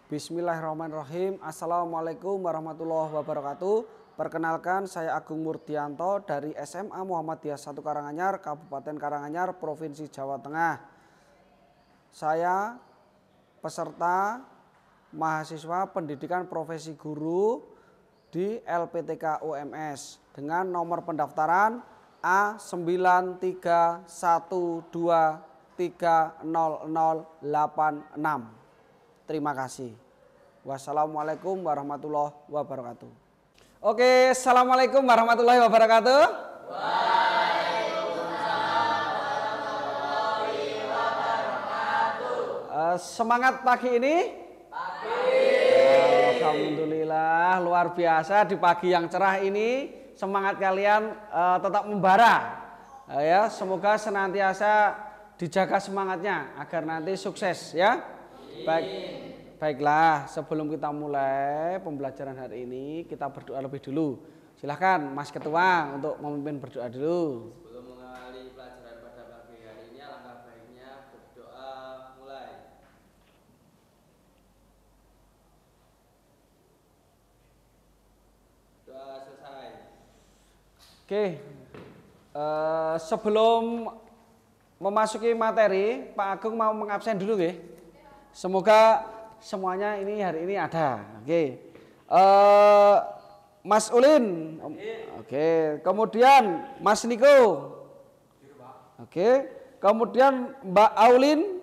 Bismillahirrahmanirrahim. Assalamualaikum warahmatullahi wabarakatuh. Perkenalkan, saya Agung Murdianto dari SMA Muhammadiyah 1 Karanganyar, Kabupaten Karanganyar, Provinsi Jawa Tengah. Saya peserta mahasiswa pendidikan profesi guru di LPTK UMS dengan nomor pendaftaran A931230086. Terima kasih. Wassalamualaikum warahmatullahi wabarakatuh. Oke, assalamualaikum warahmatullahi wabarakatuh. Waalaikumsalam warahmatullahi wabarakatuh. Semangat pagi ini? Alhamdulillah, luar biasa di pagi yang cerah ini. Semangat kalian tetap membara. Ya, semoga senantiasa dijaga semangatnya agar nanti sukses ya. Baiklah, sebelum kita mulai pembelajaran hari ini, kita berdoa lebih dulu. Silahkan Mas Ketua untuk memimpin berdoa dulu. Sebelum mengawali pelajaran pada pagi hari ini, alangkah baiknya berdoa mulai. Doa selesai. Oke, sebelum memasuki materi, Pak Agung mau mengabsen dulu ya. Semoga semuanya ini hari ini ada. Oke. Mas Ulin. Oke. Kemudian Mas Niko. Oke. Kemudian Mbak Aulin.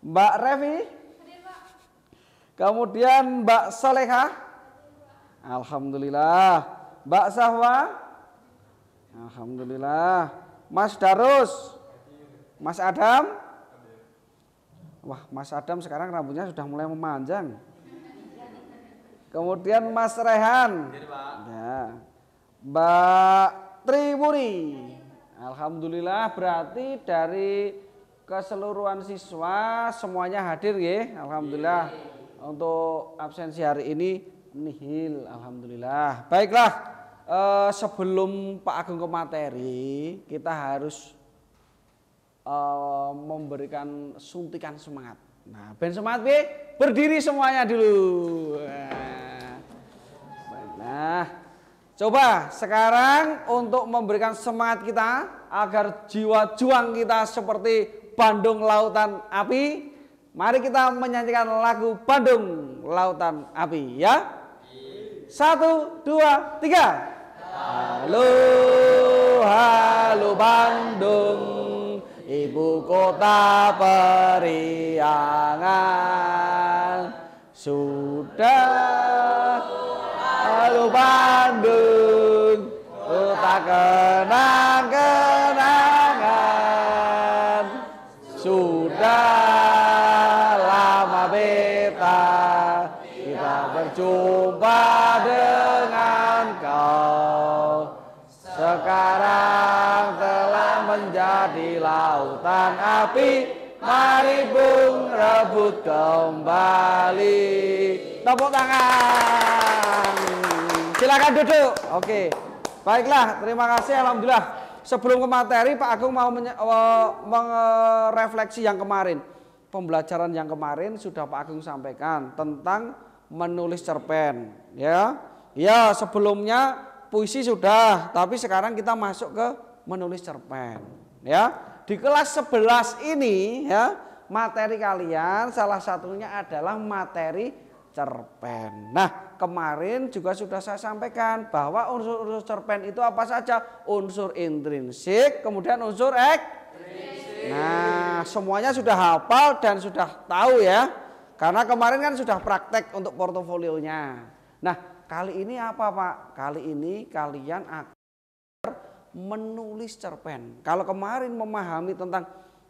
Mbak Revi. Kemudian Mbak Solehah. Alhamdulillah. Mbak Sahwa. Alhamdulillah. Mas Darus. Mas Adam. Wah, Mas Adam sekarang rambutnya sudah mulai memanjang. Kemudian Mas Rehan. Ya. Mbak Triwuri. Alhamdulillah, berarti dari keseluruhan siswa semuanya hadir ya. Alhamdulillah. Untuk absensi hari ini nihil. Alhamdulillah. Baiklah, sebelum Pak Agung ke materi, kita harus memberikan suntikan semangat. Nah, ben semangat be, berdiri semuanya dulu. Nah, coba sekarang untuk memberikan semangat kita agar jiwa juang kita seperti Bandung Lautan Api, mari kita menyanyikan lagu Bandung Lautan Api ya. 1, 2, 3. Halo, halo Bandung, ibu kota periangan, sudah halo Bandung, kota kenang-kenangan, sudah lama kita berjumpa dengan kau, sekarang telah menjadi lautan api, mari bung rebut kembali. Tepuk tangan. Silakan duduk. Oke. Baiklah, terima kasih. Alhamdulillah. Sebelum ke materi, Pak Agung mau merefleksi yang kemarin. Pembelajaran yang kemarin sudah Pak Agung sampaikan tentang menulis cerpen, ya. Ya, sebelumnya puisi sudah, tapi sekarang kita masuk ke menulis cerpen, ya. Di kelas 11 ini ya, materi kalian salah satunya adalah materi cerpen. Nah, kemarin juga sudah saya sampaikan bahwa unsur-unsur cerpen itu apa saja? Unsur intrinsik, kemudian unsur ekstrinsik. Nah, semuanya sudah hafal dan sudah tahu ya. Karena kemarin kan sudah praktek untuk portofolionya. Nah, kali ini apa Pak? Kali ini kalian akan menulis cerpen. Kalau kemarin memahami tentang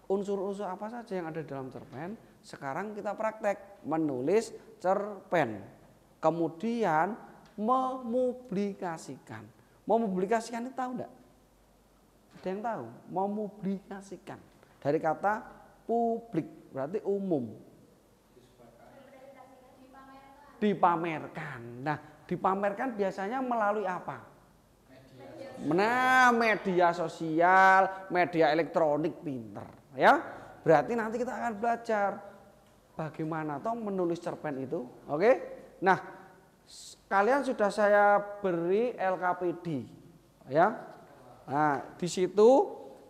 unsur-unsur apa saja yang ada dalam cerpen, sekarang kita praktek menulis cerpen. Kemudian mepublikasikan. Mepublikasikan itu tahu enggak? Ada yang tahu? Mepublikasikan. Dari kata publik, berarti umum. Dipamerkan. Nah, dipamerkan biasanya melalui apa? Media sosial, media elektronik, pinter, ya. Berarti nanti kita akan belajar bagaimana toh menulis cerpen itu. Oke. Nah, kalian sudah saya beri LKPD ya. Nah, di situ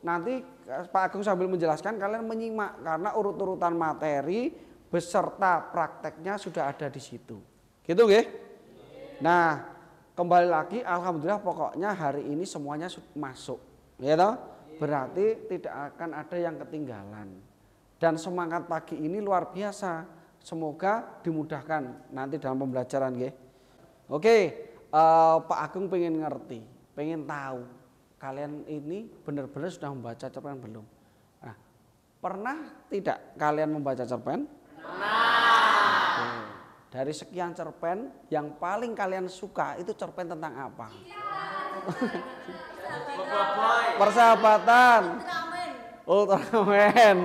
nanti Pak Agung sambil menjelaskan kalian menyimak karena urut-urutan materi beserta prakteknya sudah ada di situ. Gitu nggih? Nah, kembali lagi alhamdulillah pokoknya hari ini semuanya masuk. Ya toh? Berarti tidak akan ada yang ketinggalan. Dan semangat pagi ini luar biasa. Semoga dimudahkan nanti dalam pembelajaran nggih. Oke, Pak Agung pengen ngerti, pengen tahu kalian ini benar-benar sudah membaca cerpen belum? Nah, pernah tidak kalian membaca cerpen? Pernah. Dari sekian cerpen, yang paling kalian suka itu cerpen tentang apa? Persahabatan. Ultraman.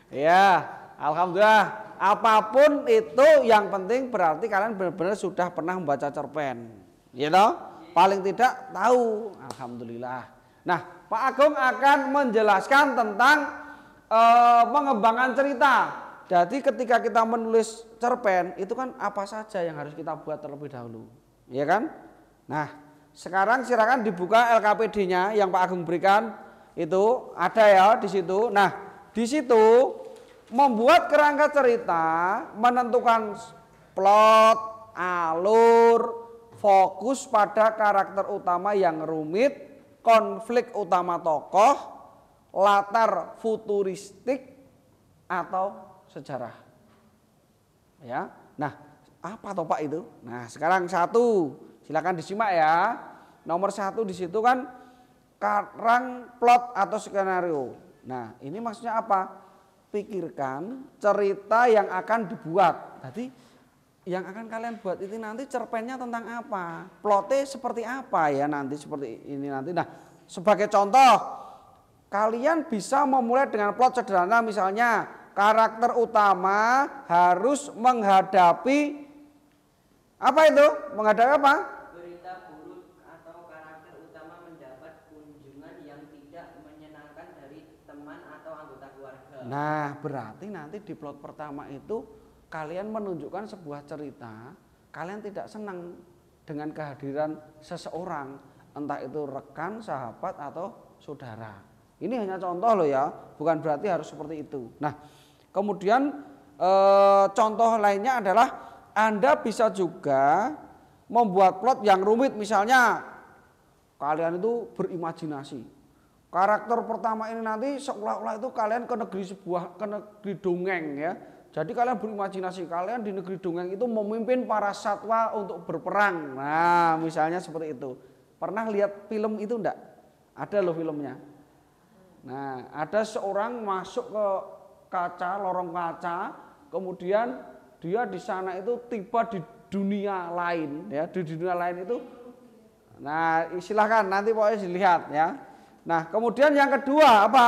Ya, alhamdulillah. Apapun itu yang penting berarti kalian benar-benar sudah pernah membaca cerpen. Ya toh? Paling tidak tahu, alhamdulillah. Nah, Pak Agung akan menjelaskan tentang mengembangkan cerita. Jadi ketika kita menulis cerpen, itu kan apa saja yang harus kita buat terlebih dahulu, ya kan? Nah, sekarang silakan dibuka LKPD-nya yang Pak Agung berikan, itu ada ya di situ. Nah, di situ membuat kerangka cerita, menentukan plot, alur, fokus pada karakter utama yang rumit, konflik utama tokoh, latar futuristik atau sejarah. Ya. Nah, apa toh Pak itu? Nah, sekarang satu, silakan disimak ya. Nomor satu di situ kan karang plot atau skenario. Nah, ini maksudnya apa? Pikirkan cerita yang akan dibuat. Jadi yang akan kalian buat itu nanti cerpennya tentang apa, plotnya seperti apa ya nanti seperti ini nanti. Nah, sebagai contoh, kalian bisa memulai dengan plot sederhana misalnya karakter utama harus menghadapi apa itu? Menghadapi apa? Berita buruk atau karakter utama mendapat kunjungan yang tidak menyenangkan dari teman atau anggota keluarga. Nah, berarti nanti di plot pertama itu kalian menunjukkan sebuah cerita, kalian tidak senang dengan kehadiran seseorang, entah itu rekan, sahabat, atau saudara. Ini hanya contoh loh ya, bukan berarti harus seperti itu. Nah, kemudian contoh lainnya adalah Anda bisa juga membuat plot yang rumit, misalnya kalian itu berimajinasi. Karakter pertama ini nanti seolah-olah itu kalian ke negeri dongeng ya. Jadi kalian berimajinasi, kalian di negeri dongeng itu memimpin para satwa untuk berperang. Nah, misalnya seperti itu. Pernah lihat film itu enggak? Ada loh filmnya. Nah, ada seorang masuk ke lorong kaca, kemudian dia di sana itu tiba di dunia lain, ya, di dunia lain itu. Nah, silahkan nanti pokoknya dilihat ya. Nah, kemudian yang kedua apa?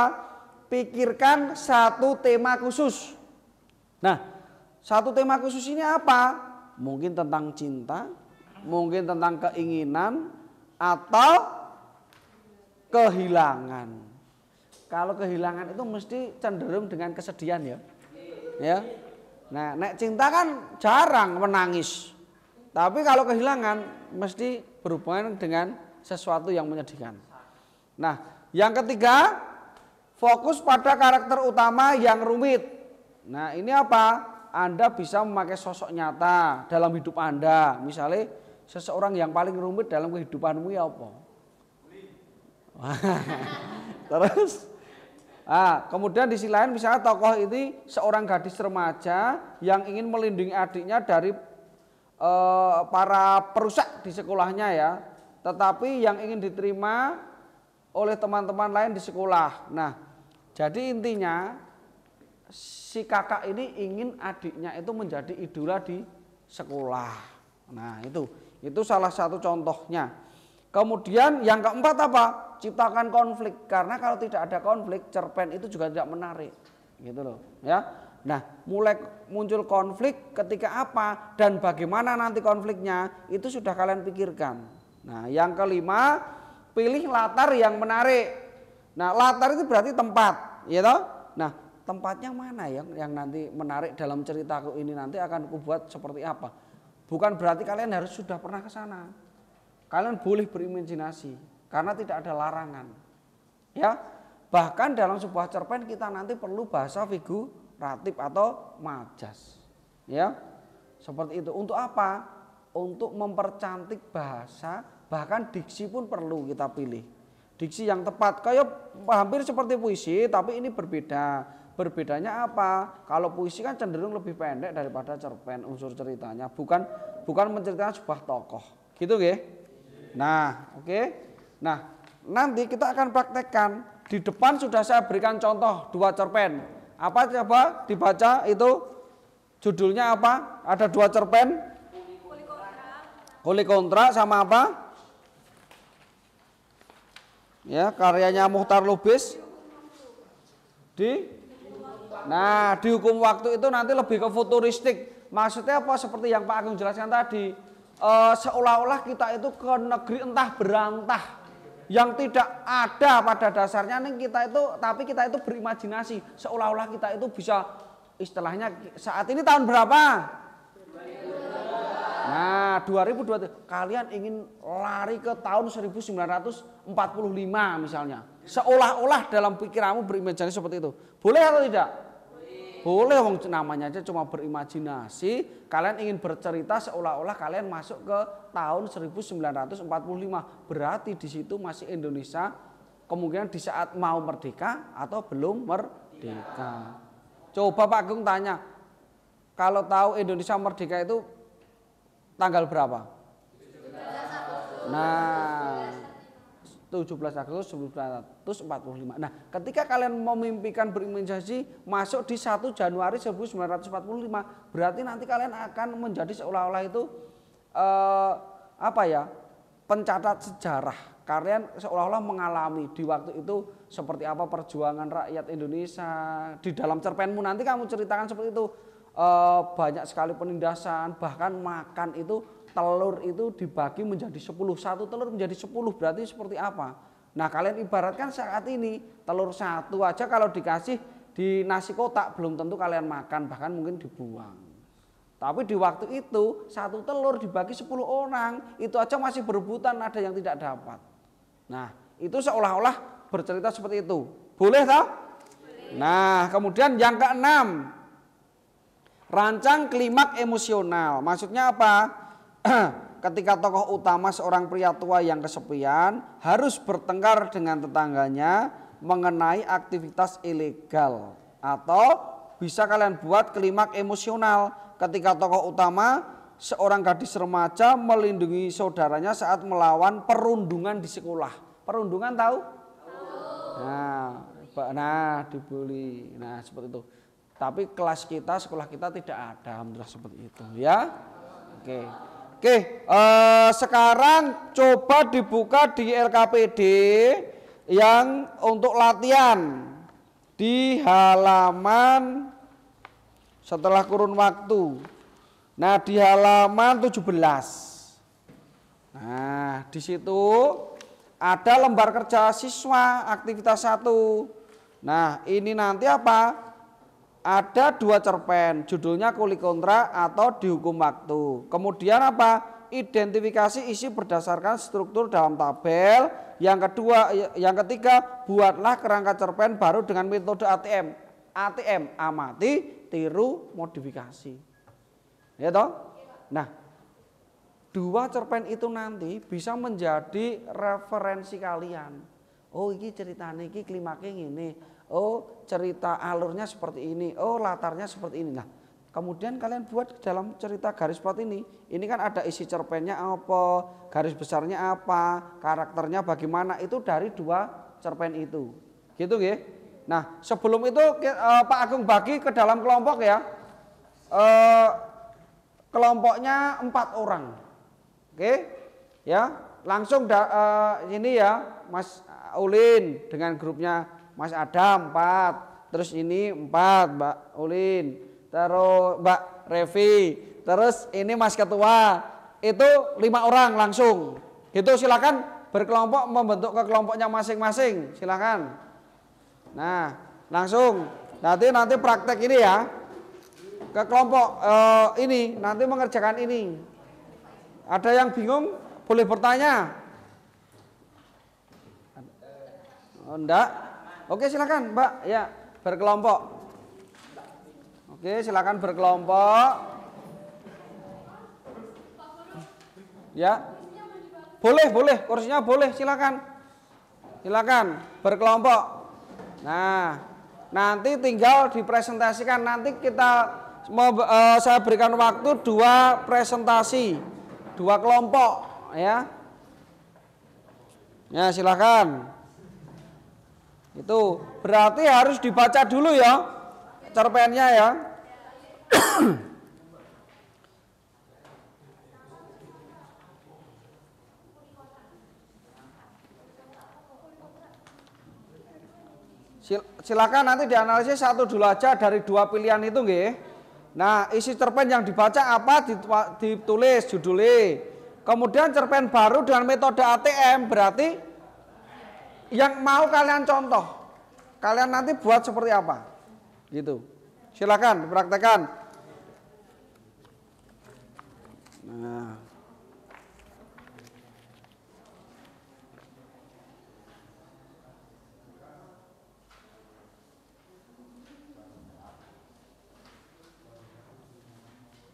Pikirkan satu tema khusus. Nah, satu tema khusus ini apa? Mungkin tentang cinta, mungkin tentang keinginan, atau kehilangan. Kalau kehilangan itu mesti cenderung dengan kesedihan ya. Ya. Nah, nek cinta kan jarang menangis. Tapi kalau kehilangan mesti berhubungan dengan sesuatu yang menyedihkan. Nah, yang ketiga, fokus pada karakter utama yang rumit. Nah, ini apa? Anda bisa memakai sosok nyata dalam hidup Anda. Misalnya seseorang yang paling rumit dalam kehidupanmu ya apa? Terus kemudian di sisi lain misalnya tokoh ini seorang gadis remaja yang ingin melindungi adiknya dari para perusak di sekolahnya ya. Tetapi yang ingin diterima oleh teman-teman lain di sekolah. Nah, jadi intinya si kakak ini ingin adiknya itu menjadi idola di sekolah. Nah, itu salah satu contohnya. Kemudian yang keempat apa? Ciptakan konflik. Karena kalau tidak ada konflik, cerpen itu juga tidak menarik. Gitu loh, ya. Nah, mulai muncul konflik ketika apa dan bagaimana nanti konfliknya, itu sudah kalian pikirkan. Nah, yang kelima, pilih latar yang menarik. Nah, latar itu berarti tempat, ya toh? Nah, tempatnya mana yang nanti menarik dalam ceritaku ini, nanti akan kubuat seperti apa. Bukan berarti kalian harus sudah pernah ke sana. Kalian boleh berimajinasi karena tidak ada larangan. Ya. Bahkan dalam sebuah cerpen kita nanti perlu bahasa figuratif atau majas. Ya. Seperti itu. Untuk apa? Untuk mempercantik bahasa, bahkan diksi pun perlu kita pilih. Diksi yang tepat, kayak hampir seperti puisi, tapi ini berbeda. Berbedanya apa? Kalau puisi kan cenderung lebih pendek daripada cerpen, unsur ceritanya, bukan menceritakan sebuah tokoh, gitu ya. Nah, oke. Nah, nanti kita akan praktekkan. Di depan sudah saya berikan contoh 2 cerpen. Apa coba dibaca itu? Judulnya apa? Ada 2 cerpen. Kuli Kontra sama apa? Ya, karyanya Muchtar Lubis. Nah, di Hukum Waktu itu nanti lebih ke futuristik. Maksudnya apa? Seperti yang Pak Agung jelaskan tadi, seolah-olah kita itu ke negeri entah berantah yang tidak ada pada dasarnya nih kita itu, tapi kita itu berimajinasi. Seolah-olah kita itu bisa, istilahnya saat ini tahun berapa? Nah, 2023 kalian ingin lari ke tahun 1945 misalnya. Seolah-olah dalam pikiranmu berimajinasi seperti itu. Boleh atau tidak? Boleh, wong namanya aja cuma berimajinasi. Kalian ingin bercerita seolah-olah kalian masuk ke tahun 1945. Berarti di situ masih Indonesia, kemungkinan di saat mau merdeka atau belum merdeka. Coba Pak Agung tanya, kalau tahu Indonesia merdeka itu tanggal berapa? Nah, 17 Agustus 1945. Nah, ketika kalian memimpikan berimajinasi masuk di 1 Januari 1945, berarti nanti kalian akan menjadi seolah-olah itu pencatat sejarah. Kalian seolah-olah mengalami di waktu itu seperti apa perjuangan rakyat Indonesia. Di dalam cerpenmu nanti kamu ceritakan seperti itu. Banyak sekali penindasan, bahkan makan itu telur itu dibagi menjadi 10, 1 telur menjadi 10, berarti seperti apa? Nah, kalian ibaratkan saat ini telur 1 aja kalau dikasih di nasi kotak belum tentu kalian makan, bahkan mungkin dibuang. Tapi di waktu itu 1 telur dibagi 10 orang, itu aja masih berebutan, ada yang tidak dapat. Nah, itu seolah-olah bercerita seperti itu. Boleh tak? Nah, kemudian yang ke-6, rancang klimaks emosional. Maksudnya apa? Ketika tokoh utama seorang pria tua yang kesepian harus bertengkar dengan tetangganya mengenai aktivitas ilegal. Atau bisa kalian buat klimaks emosional ketika tokoh utama seorang gadis remaja melindungi saudaranya saat melawan perundungan di sekolah. Perundungan tahu? Nah, dibully. Nah, seperti itu. Tapi kelas kita, sekolah kita tidak ada, alhamdulillah seperti itu ya. Oke. Sekarang coba dibuka di LKPD yang untuk latihan di halaman setelah kurun waktu. Nah, di halaman 17. Nah, di situ ada lembar kerja siswa aktivitas 1. Nah, ini nanti apa? Ada 2 cerpen, judulnya Kuli Kontra atau Di Hukum Waktu. Kemudian apa? Identifikasi isi berdasarkan struktur dalam tabel. Yang ketiga, buatlah kerangka cerpen baru dengan metode ATM. ATM, amati, tiru, modifikasi. Ya toh? Nah, 2 cerpen itu nanti bisa menjadi referensi kalian. Oh, ini ceritanya, ini klimaksnya ini. Oh, cerita alurnya seperti ini. Oh, latarnya seperti ini. Nah, kemudian kalian buat dalam cerita garis plot ini. Ini kan ada isi cerpennya apa, garis besarnya apa, karakternya bagaimana. Itu dari 2 cerpen itu. Gitu ya. Nah, sebelum itu Pak Agung bagi ke dalam kelompok ya. Kelompoknya 4 orang. Oke? Ya, langsung ini ya, Mas Ulin dengan grupnya Mas Adam 4, terus ini 4 Mbak Ulin, terus Mbak Revi, terus ini Mas Ketua, itu 5 orang langsung. Gitu, silakan berkelompok membentuk ke kelompoknya masing-masing, silakan. Nah, langsung Nanti praktek ini ya. Ke kelompok ini nanti mengerjakan ini. Ada yang bingung boleh bertanya. Oh, enggak? Oke silakan Mbak ya berkelompok. Oke silakan berkelompok. Ya boleh kursinya boleh silakan berkelompok. Nah nanti tinggal dipresentasikan nanti saya berikan waktu 2 presentasi 2 kelompok ya. Ya silakan. Itu berarti harus dibaca dulu ya cerpennya ya. Silakan nanti dianalisis satu dulu aja dari 2 pilihan itu nggih. Nah, isi cerpen yang dibaca apa ditulis judulnya. Kemudian cerpen baru dengan metode ATM berarti yang mau kalian contoh. Kalian nanti buat seperti apa? Gitu. Silakan dipraktekkan. Nah.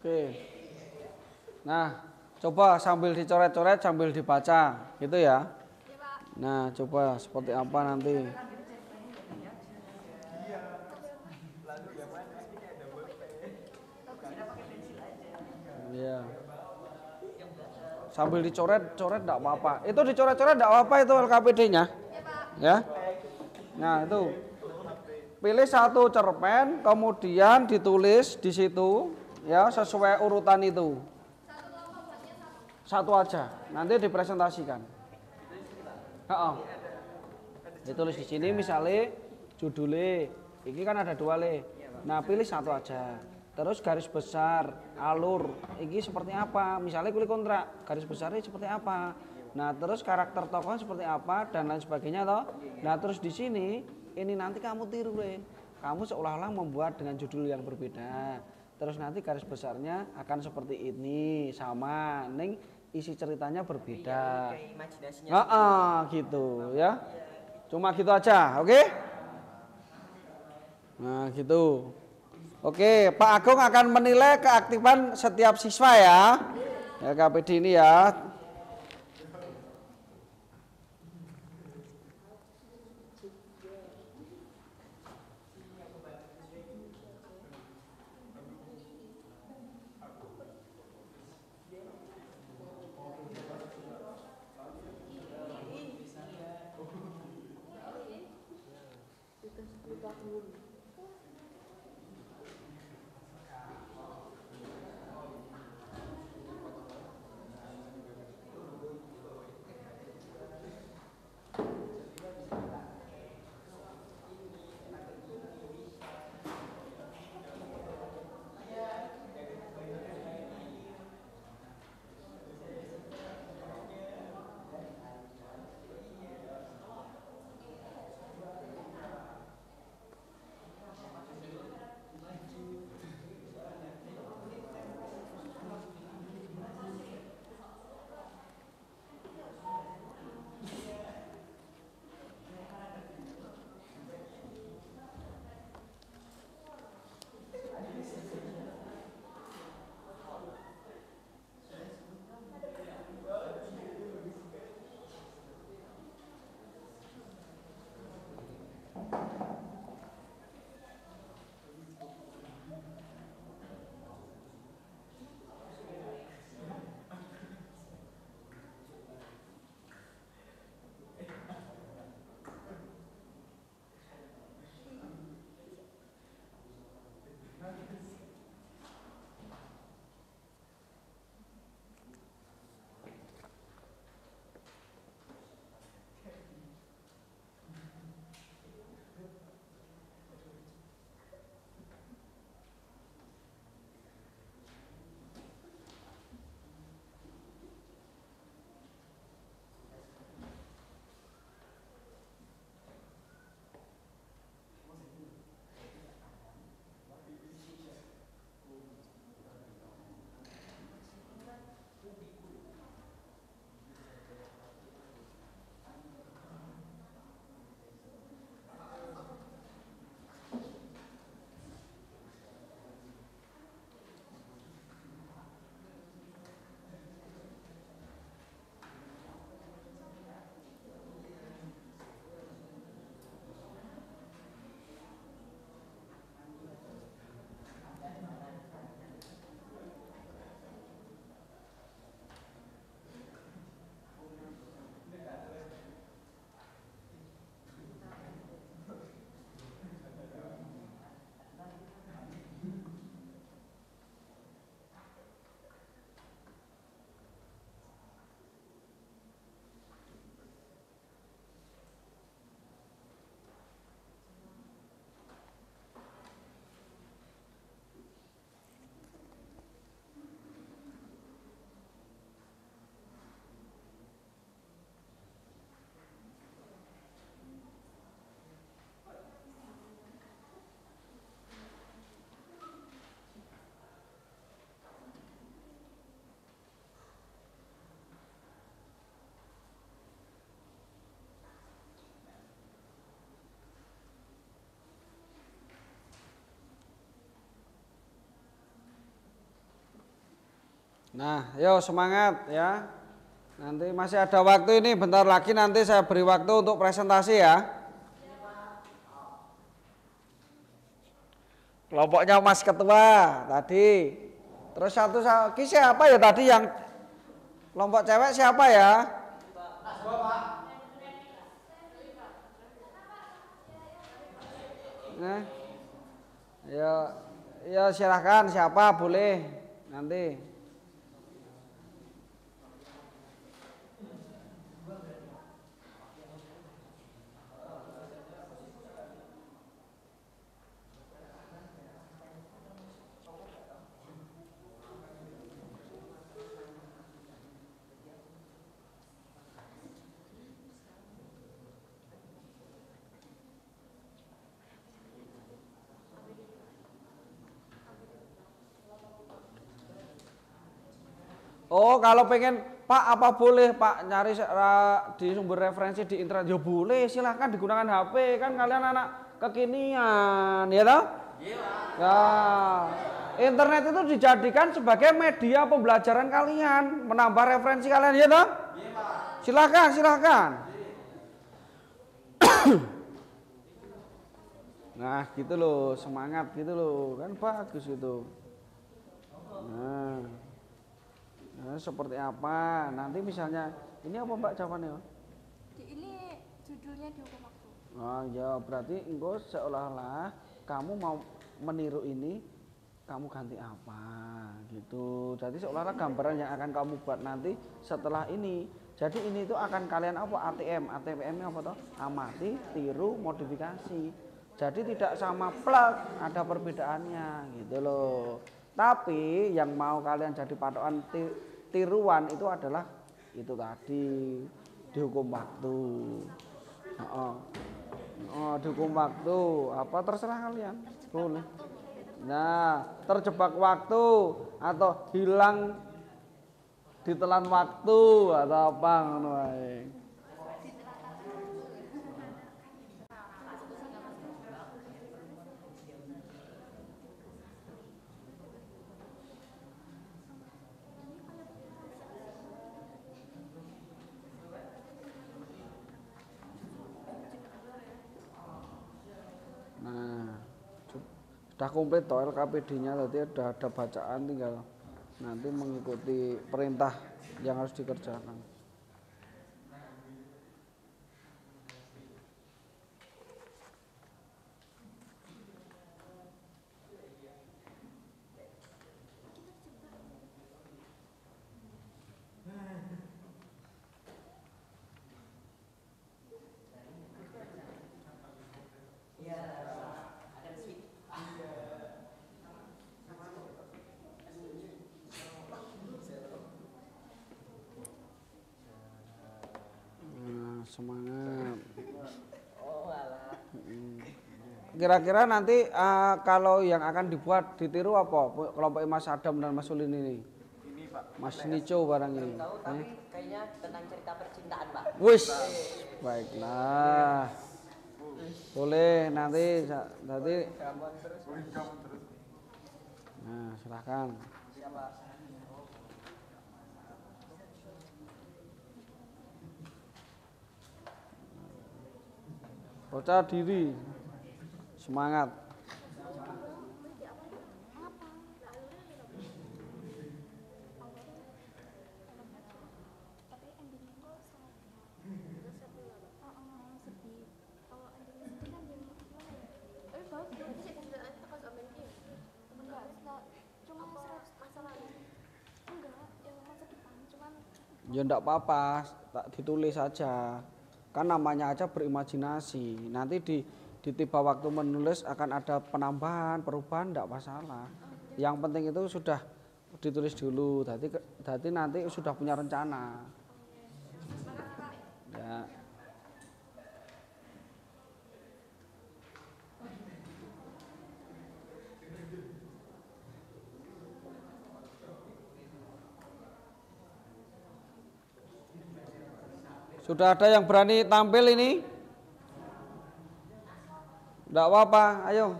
Oke. Nah, coba sambil dicoret-coret sambil dibaca, gitu ya. Nah, coba seperti apa nanti. Iya. Sambil dicoret-coret enggak apa-apa. Itu dicoret-coret enggak apa-apa itu LKPD-nya. Ya. Nah, itu. Pilih satu cerpen, kemudian ditulis di situ. Ya sesuai urutan itu. Satu aja, nanti dipresentasikan. Ditulis di sini misalnya judulnya, ini kan ada 2 le. Nah pilih satu aja. Terus garis besar, alur, ini seperti apa? Misalnya kulit kontrak, garis besarnya seperti apa? Nah terus karakter tokoh seperti apa dan lain sebagainya toh. Nah terus di sini ini nanti kamu tiru le. Kamu seolah-olah membuat dengan judul yang berbeda. Terus nanti garis besarnya akan seperti ini sama, neng isi ceritanya berbeda. Gitu ya. Cuma gitu aja, oke? Nah gitu. Oke, Pak Agung akan menilai keaktifan setiap siswa ya. KPD ini ya. Nah, yo semangat ya. Nanti masih ada waktu ini, bentar lagi nanti saya beri waktu untuk presentasi ya. Kelompoknya Mas Ketua tadi. Terus satu lagi siapa ya tadi yang kelompok cewek siapa ya? Nah, ya, ya silahkan siapa boleh nanti. Oh, kalau pengen Pak apa boleh Pak nyari di sumber referensi di internet ya boleh, silahkan digunakan HP kan kalian anak kekinian ya toh? Iya. Ya. Internet itu dijadikan sebagai media pembelajaran kalian, menambah referensi kalian ya toh? Iya, Pak. Silahkan, silahkan. Nah, gitu loh, semangat gitu loh, kan bagus itu. Nah. Nah, seperti apa? Nanti misalnya ini apa Mbak jawabannya? Ini judulnya dihukum waktu. Oh ya berarti engko seolah-olah kamu mau meniru ini, kamu ganti apa gitu. Jadi seolah-olah gambaran yang akan kamu buat nanti setelah ini. Jadi ini itu akan kalian apa? ATM-nya apa toh? Amati, tiru, modifikasi. Jadi tidak sama plug, ada perbedaannya gitu loh. Tapi yang mau kalian jadi patokan tiruan itu adalah itu tadi dihukum waktu. Dihukum waktu apa terserah kalian boleh. Nah terjebak waktu atau hilang ditelan waktu atau apa ngono wae. Nah, sudah komplit toh LKPD-nya tadi sudah ada bacaan, tinggal nanti mengikuti perintah yang harus dikerjakan. Semangat. Kira-kira nanti kalau yang akan dibuat ditiru apa? Kelompok Mas Adam dan Mas Ulin ini. Ini Pak. Mas Nico barang ini. Tahu tapi kayaknya tentang cerita percintaan Pak. Wis, baiklah. Boleh nanti. Nah, silahkan. Percaya diri, semangat. Ya enggak apa-apa, tak ditulis saja. Kan namanya aja berimajinasi. Nanti di tiba waktu menulis akan ada penambahan, perubahan, enggak masalah. Yang penting itu sudah ditulis dulu. Jadi nanti sudah punya rencana. Ya. Sudah ada yang berani tampil ini? Enggak apa-apa, ayo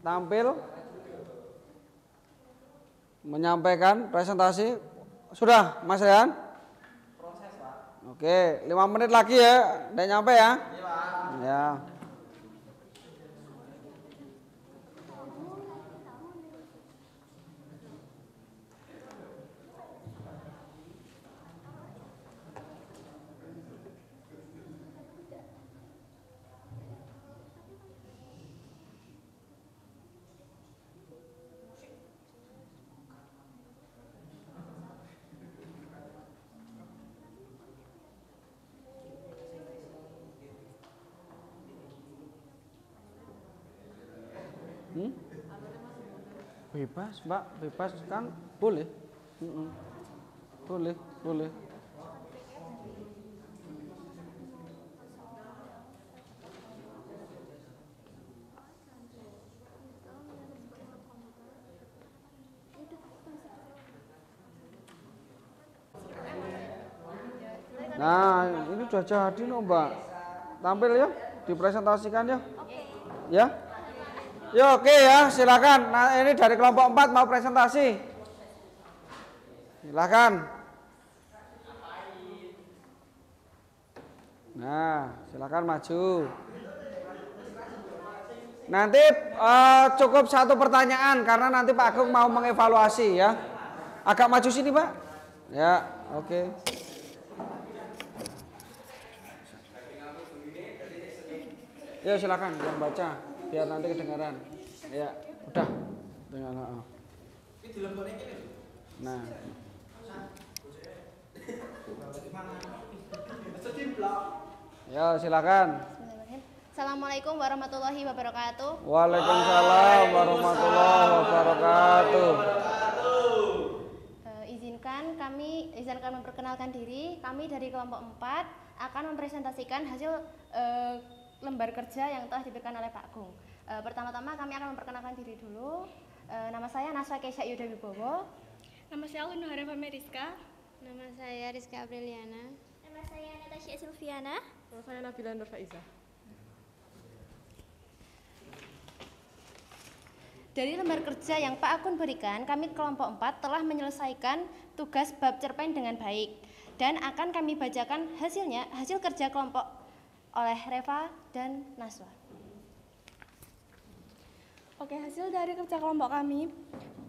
tampil. menyampaikan presentasi. Sudah, Mas Rehan? Proses, Pak. Oke, 5 menit lagi ya, udah nyampe ya? Iya, Pak. Ya. Bebas, Mbak, bebas kan boleh. Boleh, boleh. Nah, ini sudah jadi no, Mbak. Tampil ya, dipresentasikan ya. Ya. Ya oke ya, silakan. Nah, ini dari kelompok 4 mau presentasi. Silakan. Nah, silakan maju. Nanti cukup 1 pertanyaan karena nanti Pak Agung mau mengevaluasi ya. Agak maju sini, Pak. Ya, oke. Ya silakan yang baca biar nanti kedengaran. Ya, udah. Dengan Nah. Ya, silakan. Assalamualaikum warahmatullahi wabarakatuh. Waalaikumsalam warahmatullahi wabarakatuh. Izinkan memperkenalkan diri. Kami dari kelompok 4 akan mempresentasikan hasil lembar kerja yang telah diberikan oleh Pak Agung. Pertama-tama kami akan memperkenalkan diri dulu. Nama saya Naswa Kesha Yuda Wibowo. Nama saya Alun Nuhara Rizka. Nama saya Rizka Apriliana. Nama saya Natasha Silviana. Nama saya Nabila Nur Faiza. Dari lembar kerja yang Pak Agung berikan, kami kelompok 4 telah menyelesaikan tugas bab cerpen dengan baik dan akan kami bacakan hasil kerja kelompok oleh Reva dan Naswa. Oke, hasil dari kerja kelompok kami,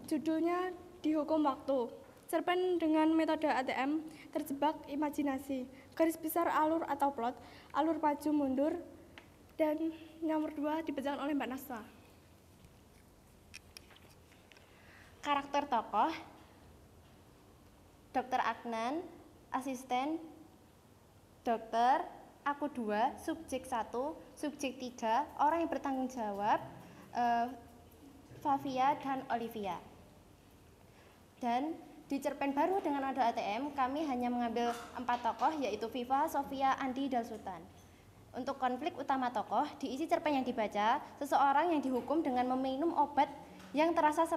judulnya dihukum waktu. Cerpen dengan metode ATM, terjebak imajinasi, garis besar alur atau plot, alur maju mundur, dan nomor 2 dibacakan oleh Mbak Naswa. Karakter tokoh, Dr. Adnan, asisten, dokter, aku 2, subjek 1, subjek 3, orang yang bertanggung jawab, Flavia dan Olivia. Dan di cerpen baru dengan nada ATM, kami hanya mengambil 4 tokoh, yaitu Viva, Sofia, Andi, dan Sultan. Untuk konflik utama tokoh, diisi cerpen yang dibaca, seseorang yang dihukum dengan meminum obat yang terasa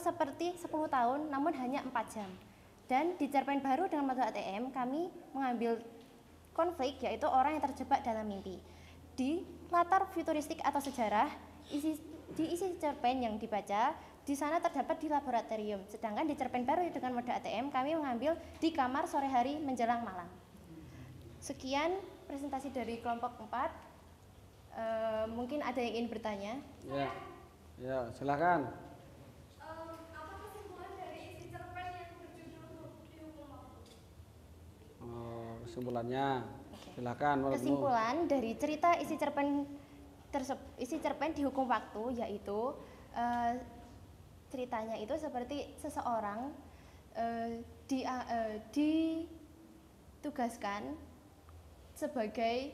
seperti 10 tahun, namun hanya 4 jam. Dan di cerpen baru dengan nada ATM, kami mengambil konflik, yaitu orang yang terjebak dalam mimpi. Di latar futuristik atau sejarah, diisi cerpen yang dibaca, di sana terdapat di laboratorium. Sedangkan di cerpen baru dengan mode ATM, kami mengambil di kamar sore hari menjelang malam. Sekian presentasi dari kelompok 4. Mungkin ada yang ingin bertanya? Ya, silakan. Apa kesimpulan dari isi cerpen yang berjudul dihukum waktu? Kesimpulannya, silakan. Kesimpulan dari cerita isi cerpen dihukum waktu, yaitu ceritanya itu seperti seseorang ditugaskan sebagai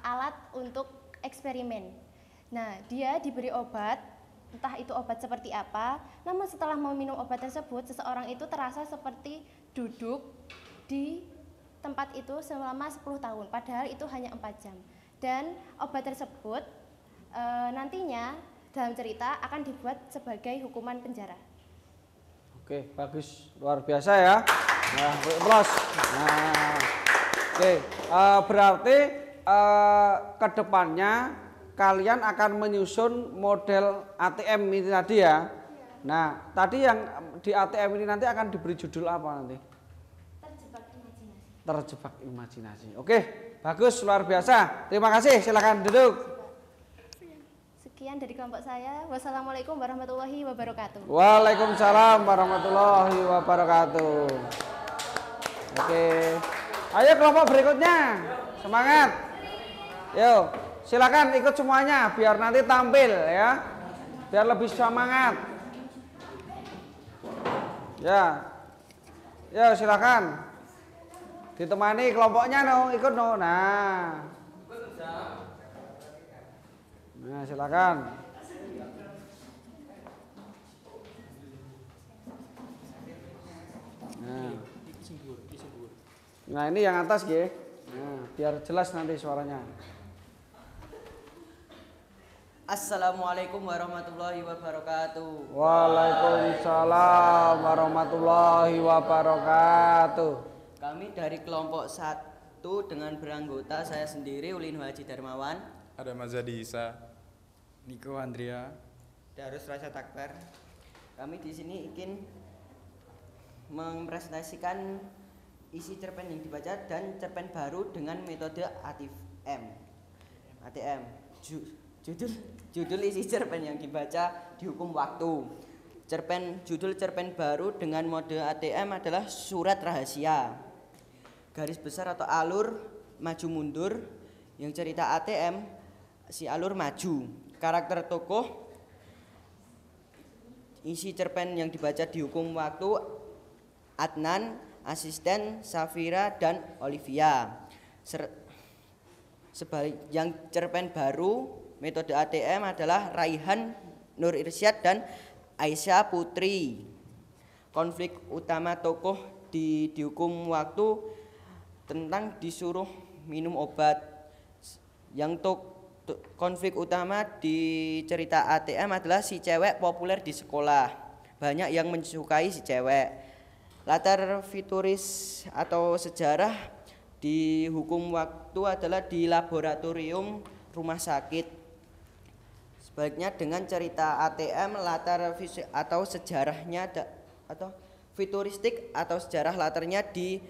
alat untuk eksperimen. Nah, dia diberi obat, entah itu obat seperti apa, namun setelah meminum obat tersebut, seseorang itu terasa seperti duduk di tempat itu selama 10 tahun, padahal itu hanya 4 jam. Dan obat tersebut nantinya dalam cerita akan dibuat sebagai hukuman penjara. Oke, bagus, luar biasa ya. Nah, plus. Nah, oke, berarti kedepannya kalian akan menyusun model ATM ini tadi ya. Nah, tadi yang di ATM ini nanti akan diberi judul apa nanti? Terjebak imajinasi. Terjebak imajinasi. Oke, bagus, luar biasa. Terima kasih, silakan duduk. Sekian dari kelompok saya. Wassalamualaikum warahmatullahi wabarakatuh. Waalaikumsalam warahmatullahi wabarakatuh. Oke, ayo kelompok berikutnya, semangat. Yo, silakan ikut semuanya biar nanti tampil ya, biar lebih semangat. Ya, yo silakan. Ditemani kelompoknya no, ikut no. Nah, silakan. Nah ini yang atas ya. Nah, biar jelas nanti suaranya. Assalamualaikum warahmatullahi wabarakatuh. Waalaikumsalam warahmatullahi wabarakatuh. Kami dari kelompok 1 dengan beranggota saya sendiri Ulin Haji Darmawan, Ada Mazadi Isa, Niko Andrea, Darus Rasa Takbar. Kami di sini ingin mempresentasikan isi cerpen yang dibaca dan cerpen baru dengan metode ATM. Judul isi cerpen yang dibaca dihukum waktu. Judul cerpen baru dengan mode ATM adalah Surat Rahasia. Garis besar atau alur maju mundur. Yang cerita ATM si alur maju. Karakter tokoh isi cerpen yang dibaca dihukum waktu Adnan, asisten Safira dan Olivia. Yang cerpen baru metode ATM adalah Raihan Nur Irsyad dan Aisyah Putri. Konflik utama tokoh dihukum waktu tentang disuruh minum obat. Yang konflik utama di cerita ATM adalah si cewek populer di sekolah. Banyak yang menyukai si cewek. Latar futuris atau sejarah di hukum waktu adalah di laboratorium rumah sakit. Sebaliknya dengan cerita ATM latar atau sejarahnya atau futuristik atau sejarah latarnya di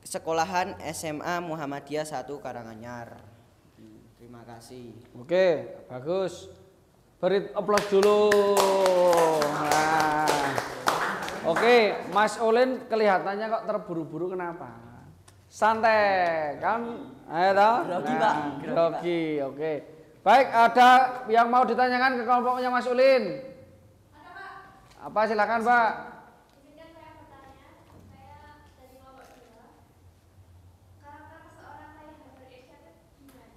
sekolahan SMA Muhammadiyah 1 Karanganyar. Terima kasih. Oke, bagus. Beri aplaus dulu. Nah. Oke, Mas Olin kelihatannya kok terburu-buru kenapa? Santai, kan? Ayo toh. Grogi, Pak. Grogi, oke. Baik, ada yang mau ditanyakan ke kelompoknya Mas Ulin? Ada, Pak. Apa silakan, Pak. Izinkan saya bertanya, saya dari kelompok 2. Karakter seorang Raihanur Irsyad gimana?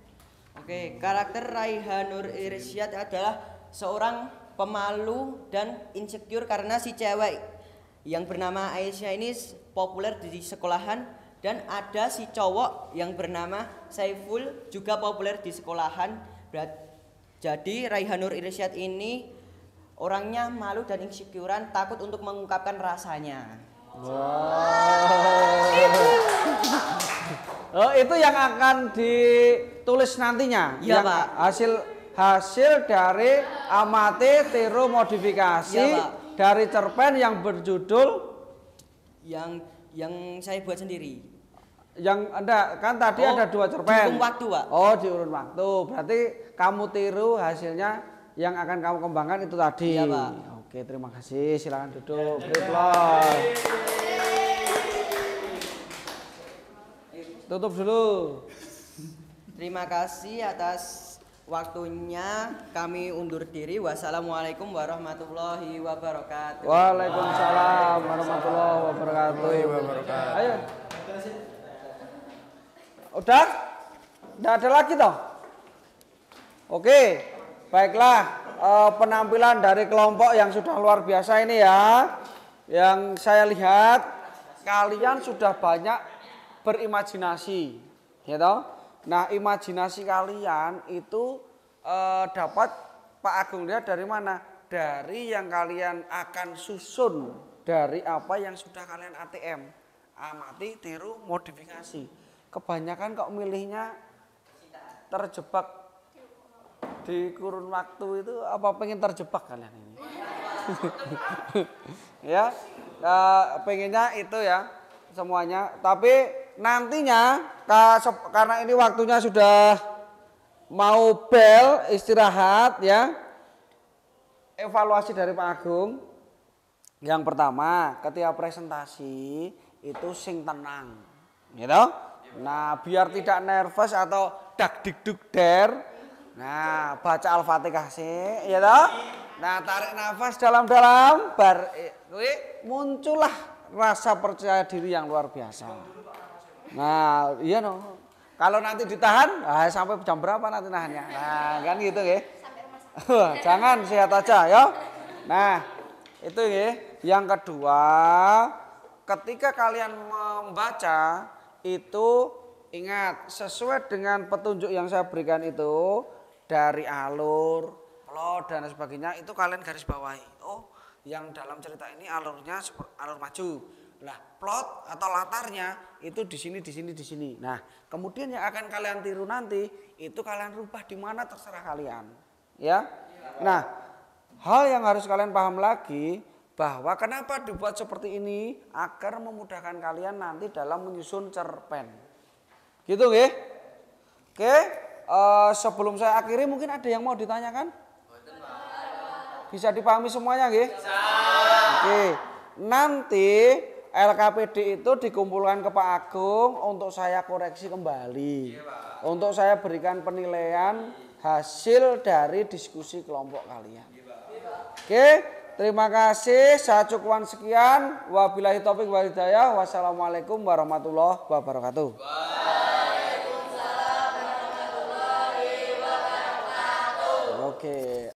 Oke, karakter Raihanur Irsyad adalah seorang pemalu dan insecure karena si cewek yang bernama Aisyah ini populer di sekolahan dan ada si cowok yang bernama Saiful juga populer di sekolahan. Jadi Raihanur Irsyad ini orangnya malu dan insecurean, takut untuk mengungkapkan rasanya. Oh, itu yang akan ditulis nantinya. Iya, yang Pak. Hasil dari amati tiru modifikasi Iya, Pak. dari cerpen yang berjudul yang saya buat sendiri. yang Anda kan tadi ada 2 cerpen. Diurun waktu, Pak. Oh, diurun waktu. Berarti kamu tiru hasilnya yang akan kamu kembangkan itu tadi. Iya, Pak. Oke, terima kasih. Silakan duduk. Beri aplaus. Tutup dulu. Terima kasih atas waktunya. Kami undur diri. Wassalamualaikum warahmatullahi wabarakatuh. Waalaikumsalam warahmatullahi wabarakatuh. Ayo. Udah? Udah ada lagi toh? Oke, baiklah. Penampilan dari kelompok yang sudah luar biasa ini ya. Yang saya lihat kalian sudah banyak berimajinasi, ya toh? Nah, imajinasi kalian itu dapat Pak Agung lihat dari mana? Dari yang kalian akan susun, dari apa yang sudah kalian ATM, amati, tiru, modifikasi. Kebanyakan kok milihnya terjebak di kurun waktu itu, apa pengen terjebak kalian ini? Ya, pengennya itu ya semuanya. Tapi nantinya karena ini waktunya sudah mau bel istirahat ya. Evaluasi dari Pak Agung. Yang pertama, ketika presentasi itu sing tenang, gitu. Nah, biar tidak nervous atau dak dik duk der. Nah, baca Al-Fatihah sih, ya toh? Nah, tarik nafas dalam-dalam, muncullah rasa percaya diri yang luar biasa. Nah, iya no. Kalau nanti ditahan, sampai jam berapa nanti nahannya? Nah, kan gitu ya. Jangan, sehat aja ya. Nah, itu ya. Yang kedua, ketika kalian membaca itu ingat sesuai dengan petunjuk yang saya berikan itu dari alur, plot dan sebagainya itu kalian garis bawahi. Oh, yang dalam cerita ini alurnya alur maju. Lah, plot atau latarnya itu di sini, di sini, di sini. Nah, kemudian yang akan kalian tiru nanti itu kalian rubah di mana terserah kalian. Ya. Nah, hal yang harus kalian paham lagi bahwa kenapa dibuat seperti ini agar memudahkan kalian nanti dalam menyusun cerpen. Gitu nggih? Oke, sebelum saya akhiri mungkin ada yang mau ditanyakan? Bisa dipahami semuanya nggih? Oke. Nanti LKPD itu dikumpulkan ke Pak Agung untuk saya koreksi kembali. Untuk saya berikan penilaian hasil dari diskusi kelompok kalian. Oke, terima kasih. Saya cukupkan sekian. Wabillahi taufik wal hidayah. Wassalamualaikum warahmatullahi wabarakatuh. Waalaikumsalam warahmatullahi wabarakatuh. Oke.